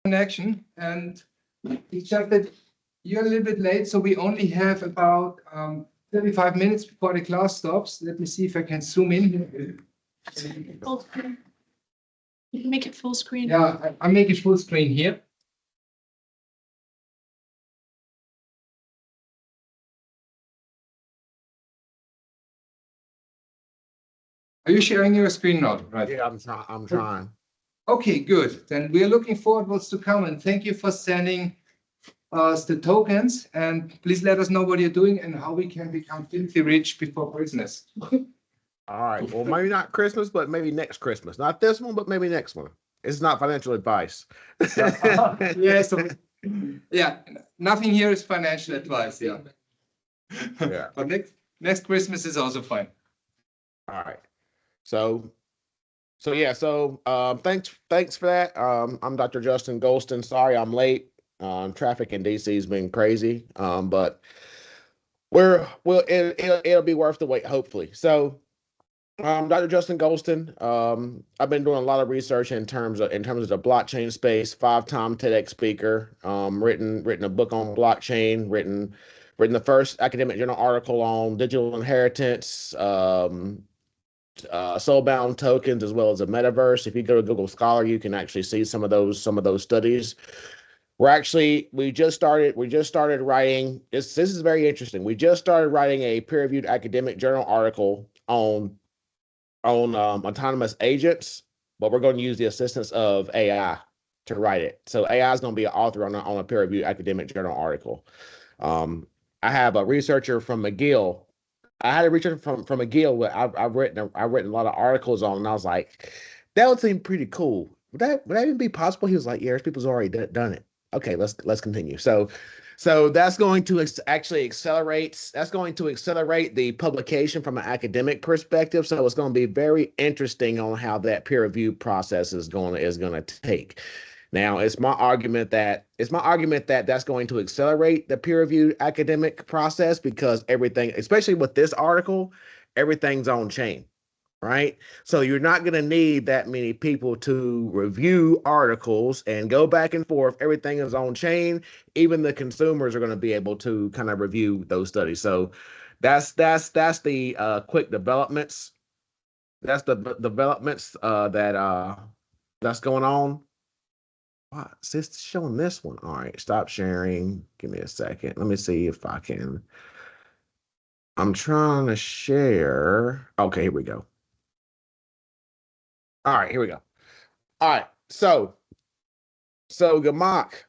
connection, and it's just that you're a little bit late, so we only have about 35 minutes before the class stops. Let me see if I can zoom in. Full screen. You can make it full screen. Yeah, I make it full screen here. Are you sharing your screen now? Right. Yeah, I'm trying. Okay, good. Then we are looking forward what's to come, and thank you for sending us the tokens. And please let us know what you're doing and how we can become filthy rich before Christmas. All right. Well, maybe not Christmas, but maybe next Christmas. Not this one, but maybe next one. It's not financial advice. Yeah, so yeah, nothing here is financial advice. Yeah. Yeah. But next Christmas is also fine. All right. So yeah. So thanks for that. I'm Dr. Justin Golston. Sorry I'm late. Traffic in DC has been crazy. But it'll be worth the wait, hopefully. So Dr. Justin Golston. I've been doing a lot of research in terms of the blockchain space. 5-time TEDx speaker. Written a book on blockchain. Written the first academic journal article on digital inheritance. Soulbound tokens, as well as a metaverse. If you go to Google Scholar, you can actually see some of those studies. We just started writing. This is very interesting. We just started writing a peer-reviewed academic journal article on autonomous agents, but we're going to use the assistance of AI to write it. So AI is going to be an author on a peer-reviewed academic journal article. I have a researcher from McGill. I had a researcher from McGill. I've written a lot of articles on, and I was like, that would seem pretty cool. Would that even be possible? He was like, yeah, there's people's already done it. Okay, let's continue. So that's going to actually accelerate. That's going to accelerate the publication from an academic perspective. So it's going to be very interesting on how that peer review process is going to take. Now, it's my argument that that's going to accelerate the peer reviewed academic process because everything, especially with this article, everything's on chain. Right. So you're not going to need that many people to review articles and go back and forth. Everything is on chain. Even the consumers are going to be able to kind of review those studies. So that's the quick developments. That's the developments that's going on. Wow, it's showing this one. All right, stop sharing. Give me a second. Let me see if I can. I'm trying to share. Okay, here we go. All right, here we go. All right, so Gamak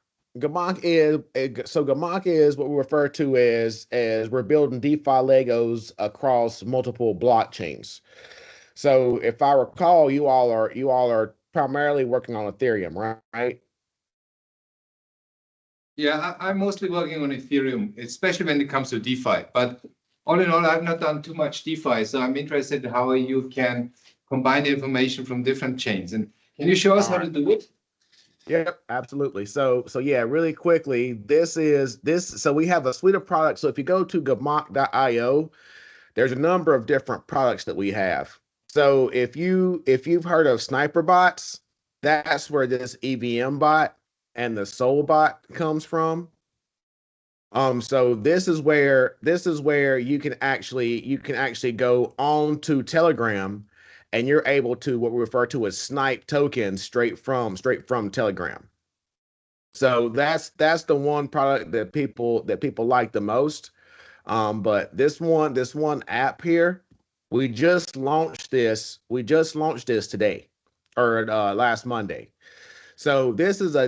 is what we refer to as we're building DeFi Legos across multiple blockchains. So if I recall, you all are primarily working on Ethereum, right? Yeah, I'm mostly working on Ethereum, especially when it comes to DeFi. But all in all, I've not done too much DeFi, so I'm interested in how you can combine the information from different chains. And can you show us how to do it? Yep, absolutely. So yeah, really quickly, so we have a suite of products. So if you go to gamak.io, there's a number of different products that we have. So if you've heard of sniper bots, that's where this EVM bot and the Soul bot comes from. So this is where you can actually go on to Telegram, and you're able to what we refer to as snipe tokens straight from Telegram. So that's the one product that people like the most. But this one app here, we just launched this today or last Monday. So this is a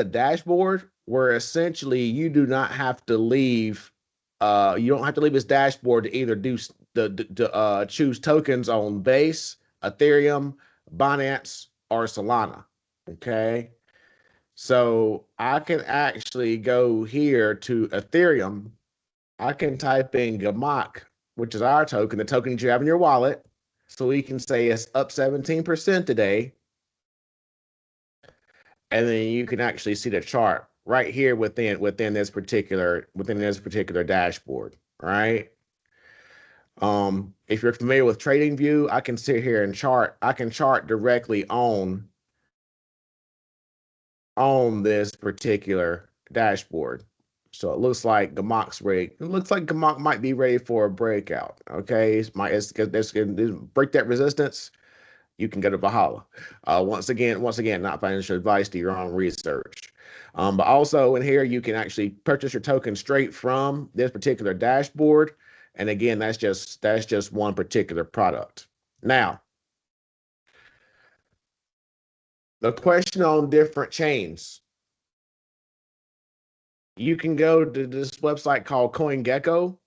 dashboard where essentially you do not have to leave. You don't have to leave this dashboard to either do choose tokens on Base, Ethereum, Binance, or Solana. Okay. So I can actually go here to Ethereum. I can type in Gamak, which is our token, the token that you have in your wallet. So we can say it's up 17% today. And then you can actually see the chart right here within this particular dashboard, right? If you're familiar with TradingView, I can sit here and chart. I can chart directly on on this particular dashboard. So it looks like Gamak's ready. It looks like Gamak might be ready for a breakout. Okay, it's going to break that resistance. You can go to Valhalla. Once again, not financial advice, do your own research. But also in here, you can actually purchase your token straight from this particular dashboard. And again, that's just one particular product. Now, the question on different chains. You can go to this website called CoinGecko.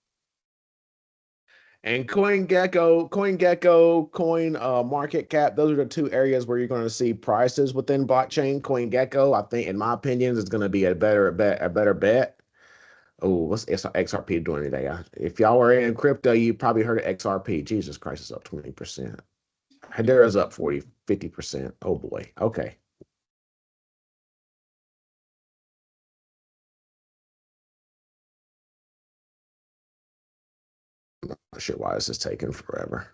And CoinGecko, Coin Market Cap, those are the two areas where you're going to see prices within blockchain. CoinGecko, I think, in my opinion, is going to be a better bet. Oh, what's XRP doing today? If y'all were in crypto, you probably heard of XRP. Jesus Christ, it's up 20%. Hedera's up 50%. Oh boy. Okay. Not sure why this is taking forever.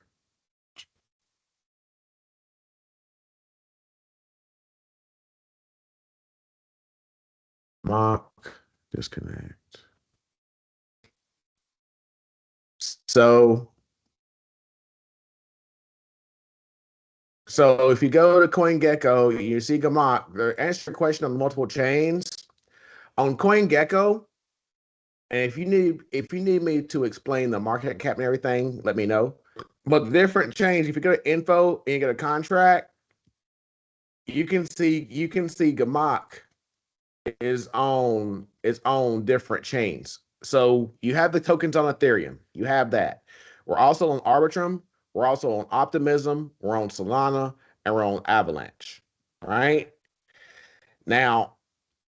Mock, disconnect. So if you go to CoinGecko, you see Gamak, they answer your question on multiple chains. On CoinGecko, and if you need me to explain the market cap and everything, let me know. But the different chains, if you go to info and you get a contract, you can see Gamak is on its own different chains. So you have the tokens on Ethereum. You have that. We're also on Arbitrum. We're also on Optimism. We're on Solana, and we're on Avalanche. Right now,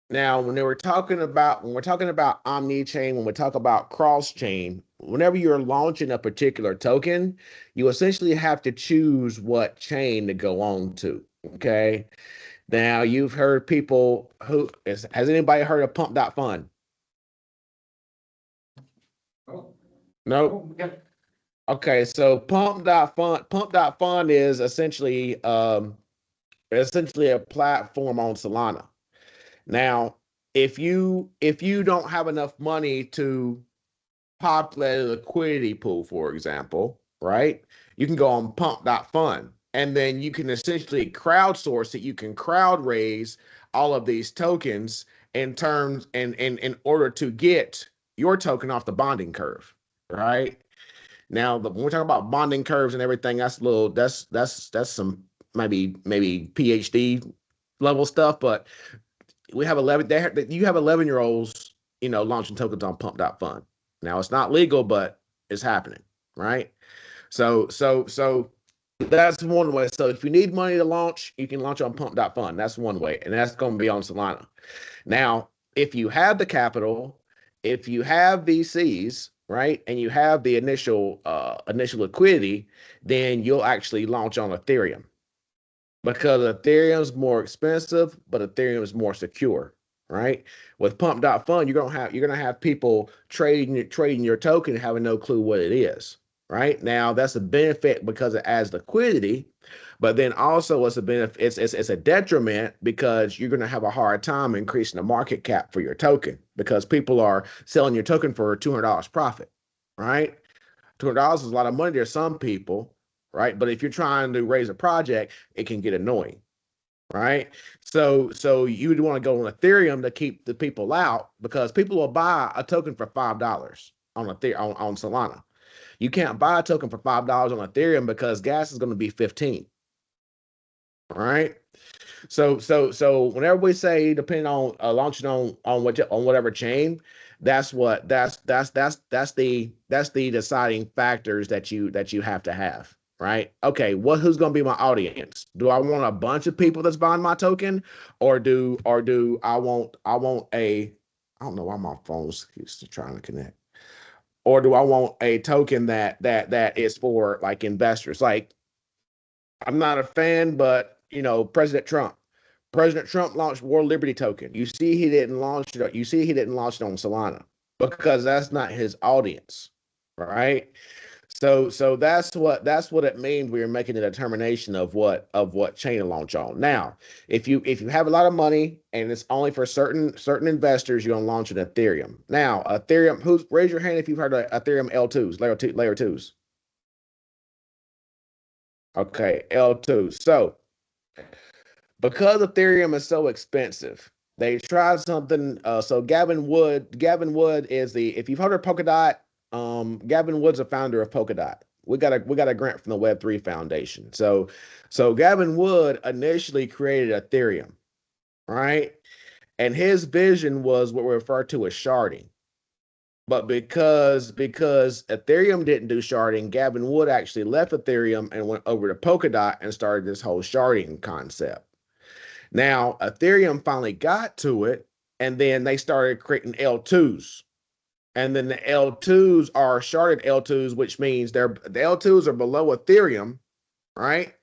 when we're talking about omni-chain, when we talk about cross-chain, whenever you're launching a particular token, you essentially have to choose what chain to go on to. Okay. Now you've heard people has anybody heard of pump.fun? Oh, No. yeah. Okay, so pump.fun is essentially a platform on Solana. Now, if you don't have enough money to populate a liquidity pool, for example, right? You can go on pump.fun and then you can essentially crowdsource it. You can crowd raise all of these tokens in order to get your token off the bonding curve, right? Now, when we talk about bonding curves and everything, that's some maybe PhD level stuff, but we have 11 you have 11-year-olds launching tokens on pump.fun. Now it's not legal, but it's happening, right? So that's one way. So if you need money to launch, you can launch on pump.fun. That's one way, and that's going to be on Solana. Now, if you have the capital, if you have VCs, right, and you have the initial liquidity, then you'll actually launch on Ethereum, because Ethereum's more expensive, but Ethereum is more secure, right? With pump.fun, you're gonna have people trading your token having no clue what it is, right? Now that's a benefit because it adds liquidity, but then also it's a benefit, it's a detriment because you're gonna have a hard time increasing the market cap for your token because people are selling your token for $200 profit, right? $200 is a lot of money to some people, right? But if you're trying to raise a project, it can get annoying, right? So you would want to go on Ethereum to keep the people out because people will buy a token for $5 on on Solana. You can't buy a token for $5 on Ethereum because gas is going to be 15, right? So whenever we say depending on launching on whatever chain, that's the deciding factors that you have to have, right? Okay, who's going to be my audience? Do I want a bunch of people that's buying my token, or do I want a, I don't know why my phone's trying to connect, or do I want a token that is for like investors? Like, I'm not a fan, but President Trump launched World Liberty Token. You see, he didn't launch it. You see, he didn't launch it on Solana because that's not his audience, right? So that's what it means. We are making a determination of what chain to launch on. Now, if you have a lot of money and it's only for certain investors, you're gonna launch an Ethereum. Now, Ethereum. Raise your hand if you've heard of Ethereum L2s, layer twos. Okay, L2. So because Ethereum is so expensive, they tried something. So Gavin Wood is the, if you've heard of Polkadot, Gavin Wood's a founder of Polkadot. We got a grant from the Web3 Foundation. So Gavin Wood initially created Ethereum, right? And his vision was what we refer to as sharding. But because Ethereum didn't do sharding, Gavin Wood actually left Ethereum and went over to Polkadot and started this whole sharding concept. Now, Ethereum finally got to it, and then they started creating L2s. And then the L2s are sharded L2s, which means the L2s are below Ethereum, right?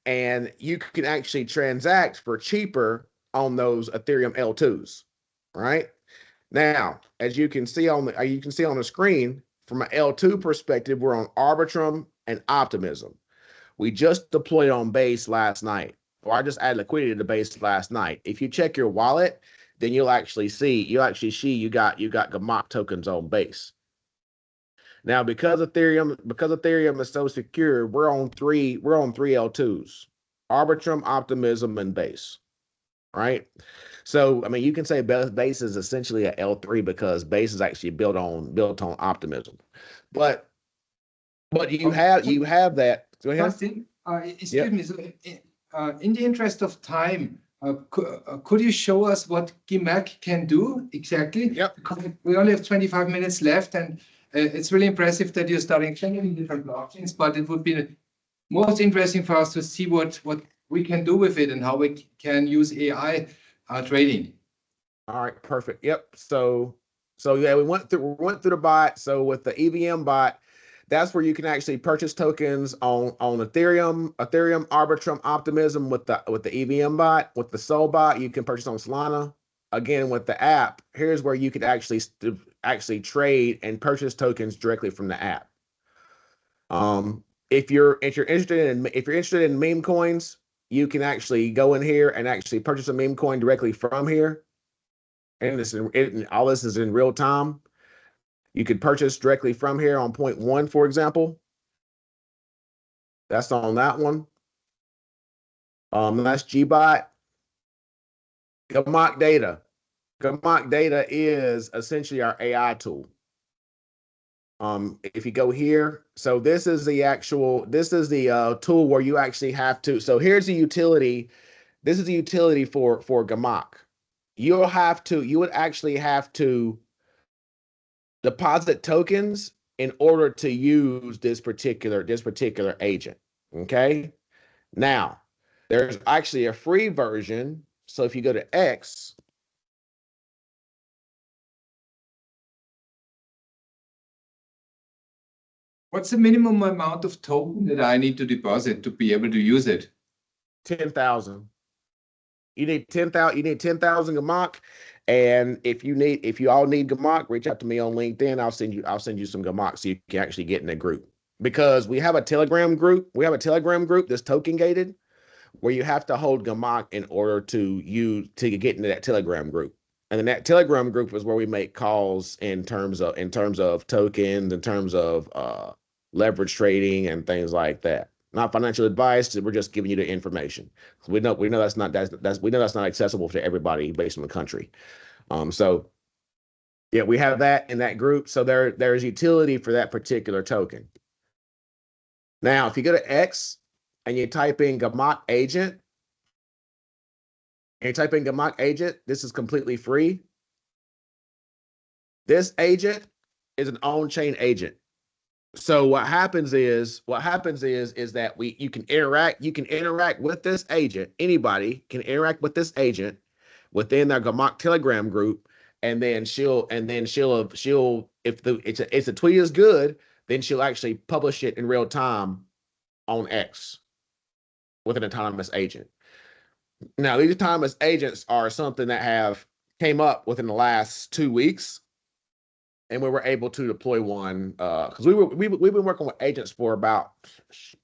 And you can actually transact for cheaper on those Ethereum L2s, right? Now, as you can see on the screen, from an L2 perspective, we're on Arbitrum and Optimism. We just deployed on Base last night, or I just added liquidity to Base last night. If you check your wallet, then you'll actually see you got Gamok tokens on Base. Now, because Ethereum is so secure, we're on three L2s: Arbitrum, Optimism, and Base. Right? So, I mean, you can say Base is essentially a L3 because Base is actually built on Optimism. But you have that. Go ahead. Justin, excuse me. So, in the interest of time, could you show us what GMAC can do exactly? Yep. Because we only have 25 minutes left, and it's really impressive that you're starting changing different blockchains. But it would be most interesting for us to see what we can do with it and how we can use AI trading. All right, perfect. Yep. So yeah, we went through the bot. So with the EVM bot, that's where you can actually purchase tokens on Ethereum, Arbitrum, Optimism with the EVM bot. With the Sol bot, you can purchase on Solana. Again, with the app, here's where you could actually trade and purchase tokens directly from the app. If you're interested in meme coins, you can actually go in here and actually purchase a meme coin directly from here. And all this is in real time. You could purchase directly from here on point 1, for example. That's on that one. That's GBot. Gamok Data. Gamok Data is essentially our AI tool. If you go here, so this is the tool where you actually have to. So here's the utility. This is the utility for Gamok. You would actually have to deposit tokens in order to use this particular agent. Okay. Now, there's actually a free version. So if you go to X, what's the minimum amount of token that I need to deposit to be able to use it? 10,000. You need 10,000. You need 10,000 Gamok. And if you all need Gamok, reach out to me on LinkedIn. I'll send you some Gamok so you can actually get in a group. Because we have a Telegram group. We have a Telegram group that's token gated, where you have to hold Gamok in order to get into that Telegram group. And then that Telegram group is where we make calls in terms of tokens, in terms of leverage trading and things like that. Not financial advice. We're just giving you the information. We know that's not accessible to everybody based on the country. So yeah, we have that in that group. So there's utility for that particular token. Now, if you go to X and you type in Gamok agent, this is completely free. This agent is an on-chain agent. So what happens is that you can interact with this agent. Anybody can interact with this agent within their Gamok Telegram group, and then she'll if the tweet is good, then she'll actually publish it in real time on X with an autonomous agent. Now, these autonomous agents are something that have came up within the last 2 weeks. and we were able to deploy one because we've been working with agents for about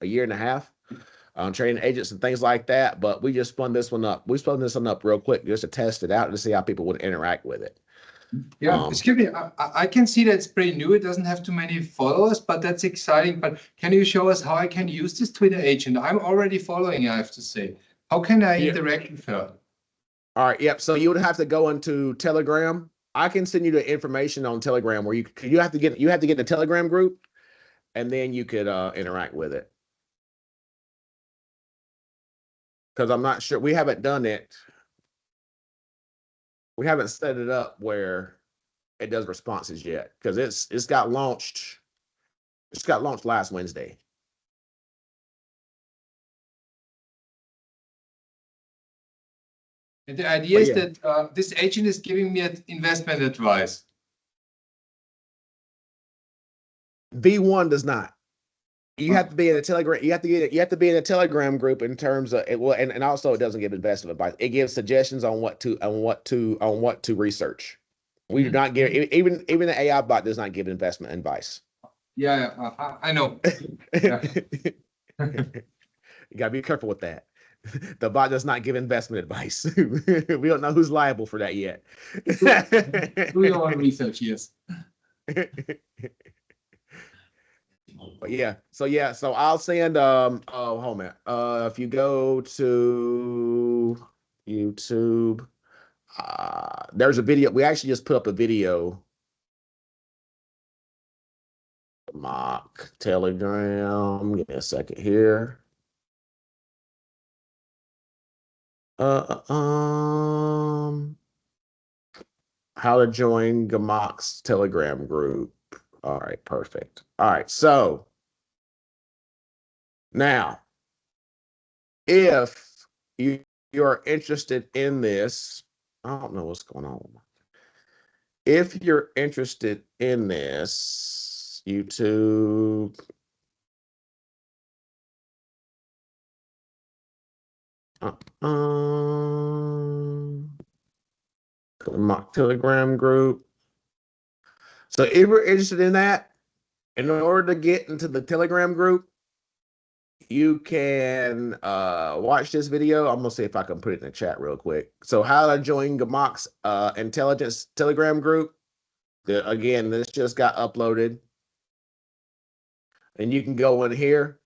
a year and a half, training agents and things like that. But we just spun this one up. We spun this one up real quick just to test it out to see how people would interact with it. Yeah, excuse me. I can see that it's pretty new. It doesn't have too many followers, but that's exciting. But can you show us how I can use this Twitter agent? I'm already following, I have to say. How can I interact with her? All right. Yep. So you would have to go into Telegram. I can send you the information on Telegram where you have to get in the Telegram group, and then you could interact with it. Because I'm not sure, we haven't done it. We haven't set it up where it does responses yet because it's got launched. It's got launched last Wednesday. And the idea is that this agent is giving me an investment advice. V1 does not. You have to be in a Telegram. You have to be in a Telegram group in terms of it. Well, and also it doesn't give investment advice. It gives suggestions on what to research. We do not give even the AI bot does not give investment advice. Yeah, I know. Yeah. You gotta be careful with that. The bot does not give investment advice. We don't know who's liable for that yet. Do your own research, yes. But yeah, so I'll send oh hold on. If you go to YouTube, there's a video. We actually just put up a video. Mock Telegram. Give me a second here. How to join Gamok's Telegram group. All right, perfect. All right, so now, if you're interested in this, I don't know what's going on. If you're interested in this, YouTube. My Telegram group. So if you're interested in that, in order to get into the Telegram group, you can watch this video. I'm gonna see if I can put it in the chat real quick. So how to join Gamok's intelligence Telegram group. Again, this just got uploaded. And you can go in here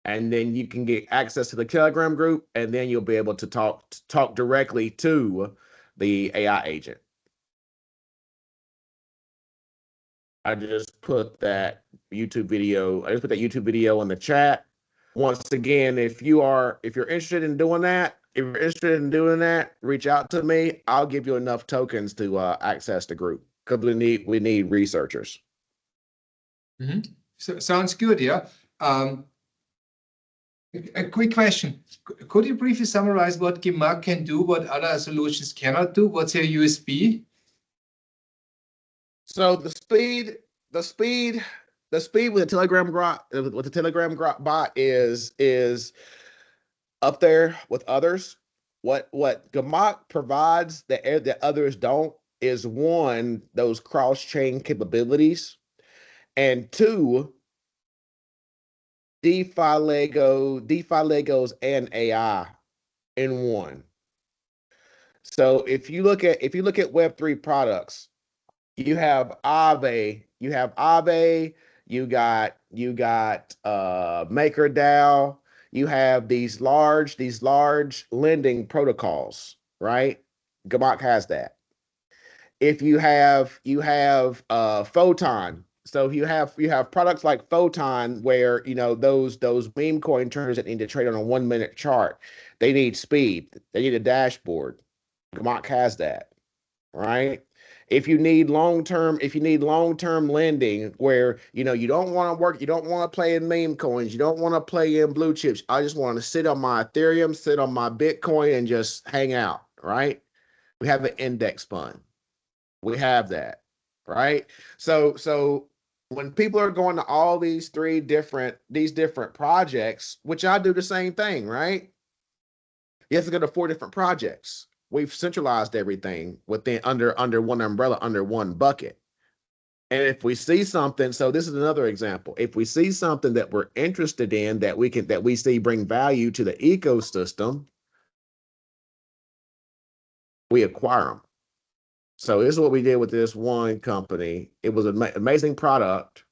and then you can get access to the Telegram group, and then you'll be able to talk directly to the AI agent. I just put that YouTube video. I just put that YouTube video in the chat. Once again, if you're interested in doing that, reach out to me. I'll give you enough tokens to access the group because we need researchers. So, sounds good, yeah. A quick question. Could you briefly summarize what Gamok can do, what other solutions cannot do? What's your USB? So the speed with the Telegram bot is up there with others. What Gamok provides that others don't is one, those cross-chain capabilities, and two, DeFi Legos and AI in one. So if you look at Web3 products, you have Aave, you got MakerDAO, you have these large lending protocols, right? Gamok has that. If you have Photon. So you have products like Photon where those meme coin turners that need to trade on a 1 minute chart. They need speed. They need a dashboard. Gamok has that, right? If you need long-term lending where you don't want to play in meme coins, you don't want to play in blue chips. I just want to sit on my Ethereum, sit on my Bitcoin and just hang out, right? We have an index fund. We have that, right? So when people are going to all these different projects, which I do the same thing, right? You have to go to 4 different projects. We've centralized everything under one umbrella, under one bucket. And if we see something, so this is another example. If we see something that we're interested in that we see bring value to the ecosystem, we acquire them. So this is what we did with this one company. It was an amazing product.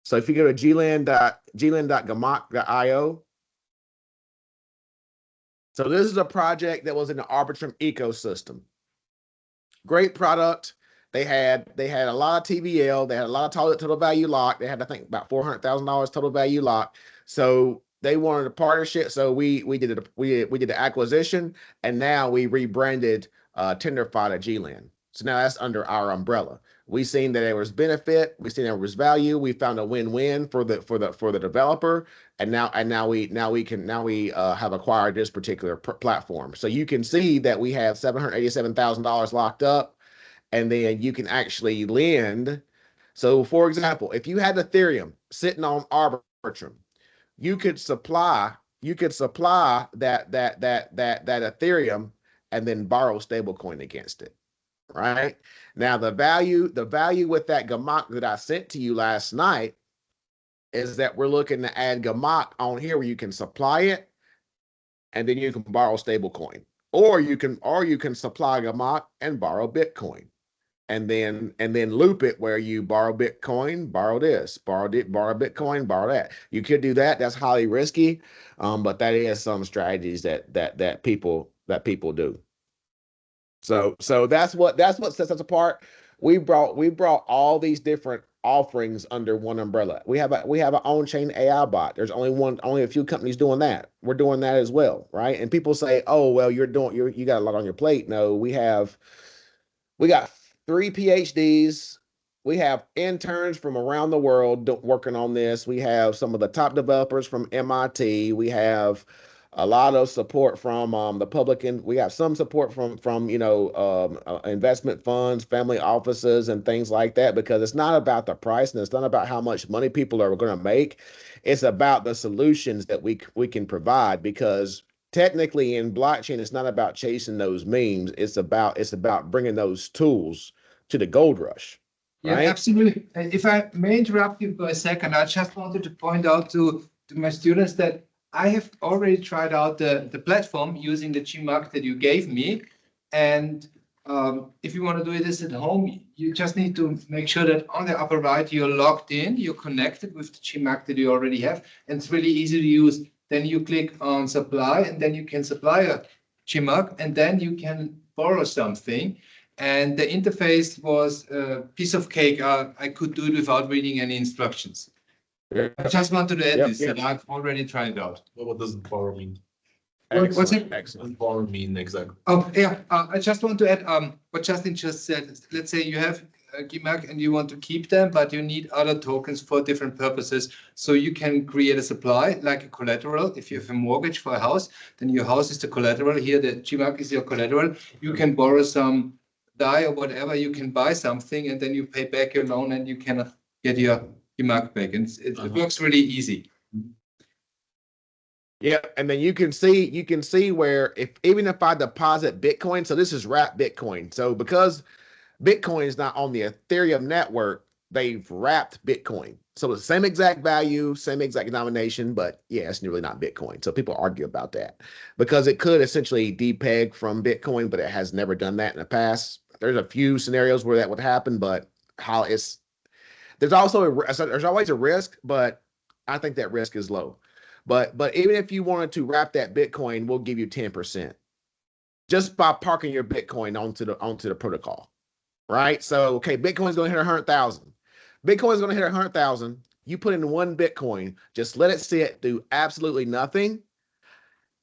So if you go to gland.gamak.io, so this is a project that was in the Arbitrum ecosystem. Great product. They had a lot of TVL. They had a lot of total value lock. They had, I think, about $400,000 total value lock. So they wanted a partnership. So we did the acquisition, and now we rebranded Tenderfy to Gland. So now that's under our umbrella. We seen that there was benefit. We seen there was value. We found a win-win for the developer, and now we have acquired this particular platform. So you can see that we have $787,000 locked up, and then you can actually lend. So, for example, if you had Ethereum sitting on Arbitrum, you could supply that Ethereum and then borrow stablecoin against it. Right now, the value with that Gamak that I sent to you last night is that we're looking to add Gamak on here where you can supply it and then you can borrow stablecoin, or you can supply Gamak and borrow Bitcoin, and then loop it where you borrow Bitcoin, borrow this, borrow Bitcoin, borrow that. You could do that. That's highly risky, but that is some strategies that people do. So that's what sets us apart. We brought all these different offerings under one umbrella. We have our own chain AI bot. There's only a few companies doing that. We're doing that as well, right? And people say, "Oh, well, you got a lot on your plate." No, we got 3 PhDs. We have interns from around the world working on this. We have some of the top developers from MIT. We have a lot of support from the public, and we have some support from investment funds, family offices, and things like that. Because it's not about the price, and it's not about how much money people are going to make. It's about the solutions that we can provide. Because technically in blockchain, it's not about chasing those memes. It's about bringing those tools to the gold rush. Yeah, right? absolutely. If I may interrupt you for a second, I just wanted to point out to my students that I have already tried out the platform using the Gmark that you gave me. And if you want to do this at home, you just need to make sure that on the upper right, you're logged in, you're connected with the Gmark that you already have. And it's really easy to use. Then you click on supply, and then you can supply a Gmark, and then you can borrow something. And the interface was a piece of cake. I could do it without reading any instructions. I just wanted to add this, and I've already tried it out. What does borrow mean? What's it? What does Excellent. borrow mean exactly? Oh, yeah. I just want to add what Justin just said. Let's say you have a Gmark and you want to keep them, but you need other tokens for different purposes. So you can create a supply like a collateral. If you have a mortgage for a house, then your house is the collateral. Here, the Gmark is your collateral. You can borrow some DAI or whatever. You can buy something, and then you pay back your loan, and you can get your Gmark back. And it works really easy. Yeah, and then you can see where even if I deposit Bitcoin, so this is wrapped Bitcoin. So because Bitcoin is not on the Ethereum network, they've wrapped Bitcoin. So it's the same exact value, same exact denomination, but yeah, it's really not Bitcoin. So people argue about that because it could essentially depeg from Bitcoin, but it has never done that in the past. There's a few scenarios where that would happen, but there's always a risk, but I think that risk is low. But even if you wanted to wrap that Bitcoin, we'll give you 10% just by parking your Bitcoin onto the protocol, right? So okay, Bitcoin's going to hit 100,000. Bitcoin's going to hit 100,000. You put in one Bitcoin, just let it sit, do absolutely nothing.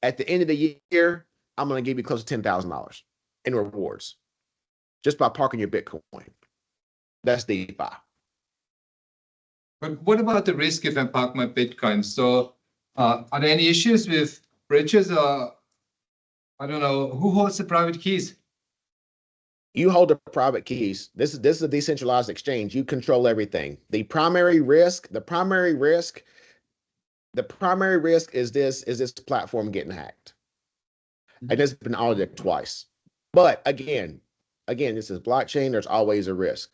At the end of the year, I'm going to give you close to $10,000 in rewards just by parking your Bitcoin. That's DeFi. But what about the risk if I park my Bitcoin? So are there any issues with bridges, or I don't know, who holds the private keys? You hold the private keys. This is a decentralized exchange. You control everything. The primary risk is this platform getting hacked. And it's been audited twice. But again, Again, this is blockchain. There's always a risk.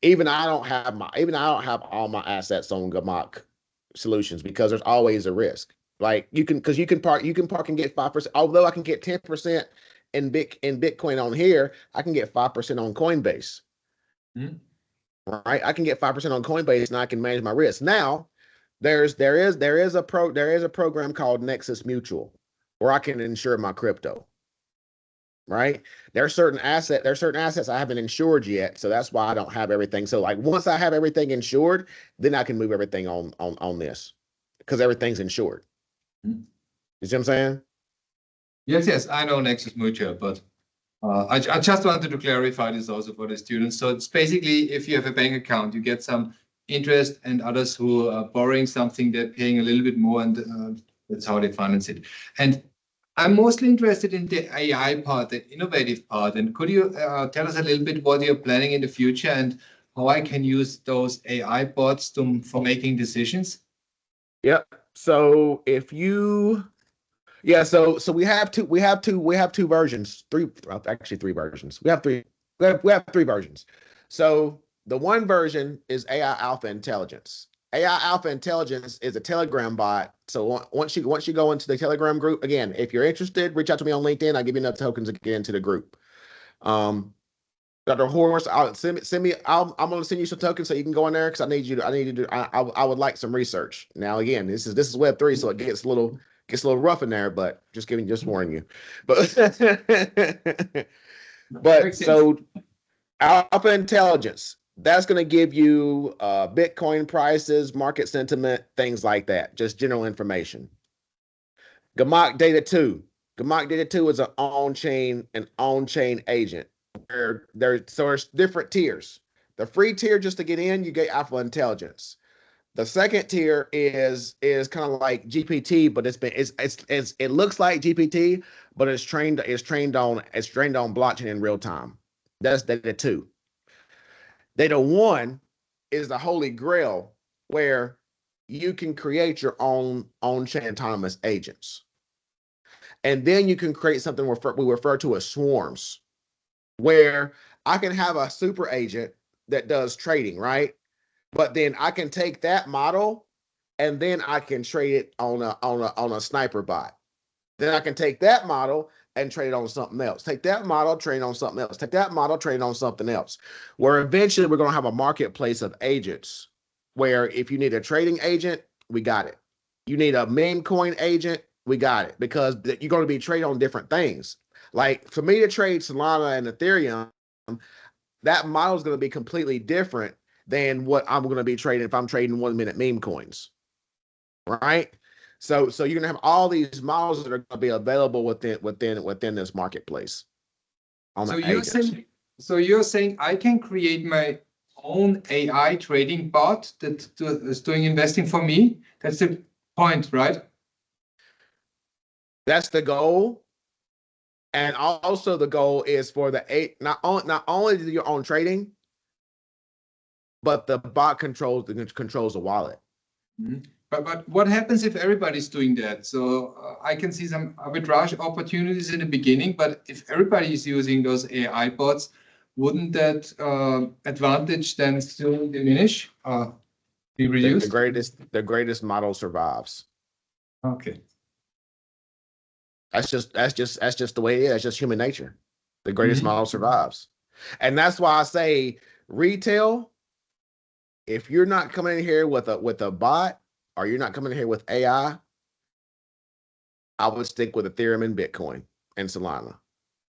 Even I don't have all my assets on Gamok solutions because there's always a risk. Like you can park and get 5%. Although I can get 10% in Bitcoin on here, I can get 5% on Coinbase. Mhm. Right? I can get 5% on Coinbase and I can manage my risk. Now, there is a program called Nexus Mutual where I can insure my crypto. Right? There's certain assets I haven't insured yet, so that's why I don't have everything. So like once I have everything insured, then I can move everything on this because everything's insured. Mhm. You see what I'm saying? Yes, I know Nexus Mutual, but I just wanted to clarify this also for the students. So it's basically if you have a bank account, you get some interest, and others who are borrowing something, they're paying a little bit more, and that's how they finance it. And I'm mostly interested in the AI part, the innovative part. And could you tell us a little bit what you're planning in the future and how I can use those AI bots for making decisions? Yep. So if you Yeah, so we have two versions, actually three versions. We have three versions. So the one version is AI Alpha Intelligence. AI Alpha Intelligence is a Telegram bot. So once you go into the Telegram group, again, if you're interested, reach out to me on LinkedIn. I'll give you enough tokens to get into the group. Dr. Horst, I'm gonna send you some tokens so you can go in there because I would like some research. Now again, this is Web3, so it gets a little rough in there, but just warning you. But Makes sense. so Alpha Intelligence, that's gonna give you Bitcoin prices, market sentiment, things like that, just general information. Gamok Data 2. Gamok Data 2 is an on-chain agent. There's different tiers. The free tier, just to get in, you get Alpha Intelligence. The second tier is kind of like GPT, but it looks like GPT, but it's trained on blockchain in real time. That's Data 2. Data 1 is the holy grail where you can create your own on-chain autonomous agents. And then you can create something we refer to as swarms, where I can have a super agent that does trading, right? But then I can take that model and then I can trade it on a sniper bot. Then I can take that model and trade it on something else. Take that model, trade it on something else. Take that model, trade it on something else. Where eventually we're going to have a marketplace of agents where if you need a trading agent, we got it. You need a meme coin agent, we got it, because you're going to be trading on different things. Like for me to trade Solana and Ethereum, that model is going to be completely different than what I'm going to be trading if I'm trading 1 minute meme coins, right? So you're going to have all these models that are going to be available within this marketplace. On So the you're agents. you're saying I can create my own AI trading bot that is doing investing for me? That's the point, right? That's the goal. And also the goal is for not only do your own trading, but the bot controls the wallet. Mhm. But what happens if everybody's doing that? So I can see some arbitrage opportunities in the beginning, but if everybody is using those AI bots, wouldn't that advantage then still diminish, be reduced? The greatest model survives. Okay. That's just the way it is. That's just human nature. The greatest Mhm. model survives. And that's why I say retail, if you're not coming in here with a bot or you're not coming in here with AI, I would stick with Ethereum and Bitcoin and Solana.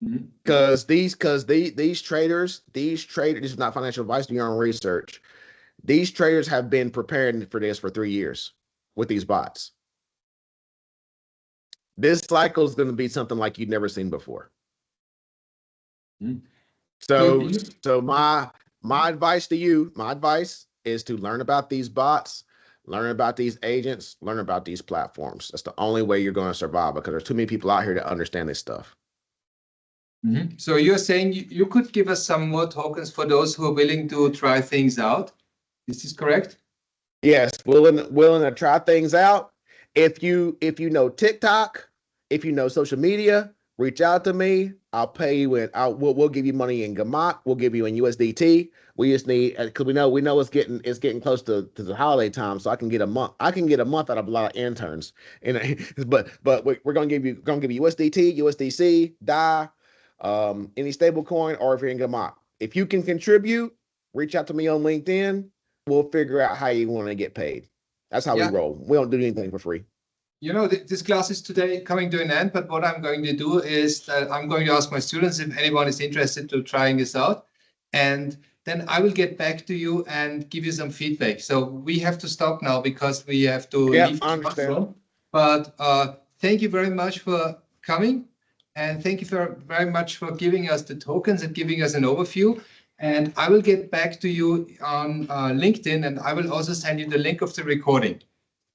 Mhm. Because these traders, this is not financial advice, do your own research. These traders have been preparing for this for 3 years with these bots. This cycle is going to be something like you've never seen before. Mhm. So you- so my advice to you, my advice is to learn about these bots, learn about these agents, learn about these platforms. That's the only way you're going to survive because there's too many people out here to understand this stuff. Mhm. So you're saying you could give us some more tokens for those who are willing to try things out. Is this correct? Yes, willing to try things out. If you know TikTok, if you know social media, reach out to me. I'll pay you in. We'll give you money in Gamak. We'll give you in USDT. We just need because we know it's getting close to the holiday time, so I can get a month. I can get a month out of a lot of interns. And but we're gonna give you USDT, USDC, DAI, any stable coin, or if you're in Gamak. If you can contribute, reach out to me on LinkedIn. We'll figure out how you want to get paid. That's how we roll. We don't do anything for free. You know, this class is today coming to an end, but what I'm going to do is that I'm going to ask my students if anyone is interested to trying this out. And then I will get back to you and give you some feedback. So we have to stop now because we have to leave the classroom. But thank you very much for coming. And thank you very much for giving us the tokens and giving us an overview. And I will get back to you on LinkedIn, and I will also send you the link of the recording.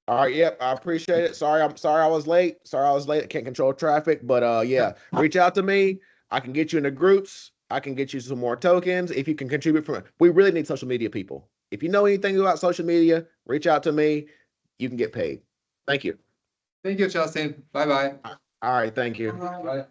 All right, yep, I appreciate it. Sorry I was late. I can't control traffic, but yeah, reach out to me. I can get you into groups. I can get you some more tokens. If you can contribute we really need social media people. If you know anything about social media, reach out to me. You can get paid. Thank you. Thank you, Justin. Bye-bye. All right, thank you. Bye.